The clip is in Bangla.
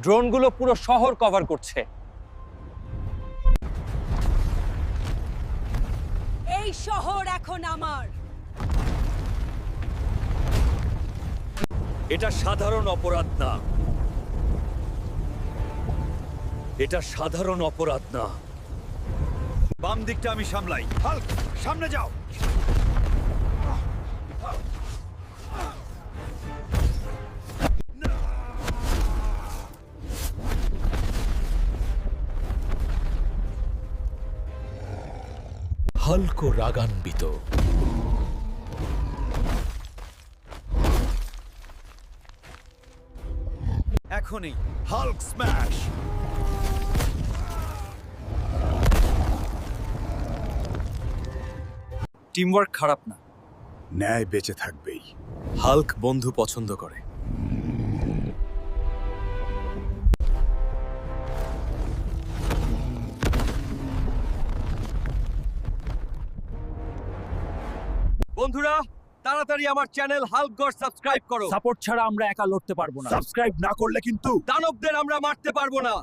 ড্রোনগুলো পুরো শহর কভার করছে। এই শহর এখন আমার। এটা সাধারণ অপরাধ না। এটা সাধারণ অপরাধ না। বাম দিকটা আমি সামলাই। হাল্ক, সামনে যাও। হাল্ক রাগান্বিত। এখনই হাল্ক স্ম্যাশ। টিমওয়ার্ক খারাপ না, ন্যায় বেঁচে থাকবেই। হাল্ক বন্ধু পছন্দ করে। বন্ধুরা, তাড়াতাড়ি আমার চ্যানেল হাল্ক গড সাবস্ক্রাইব করো। সাপোর্ট ছাড়া আমরা একা লড়তে পারবো না। সাবস্ক্রাইব না করলে কিন্তু দানবদের আমরা মারতে পারবো না।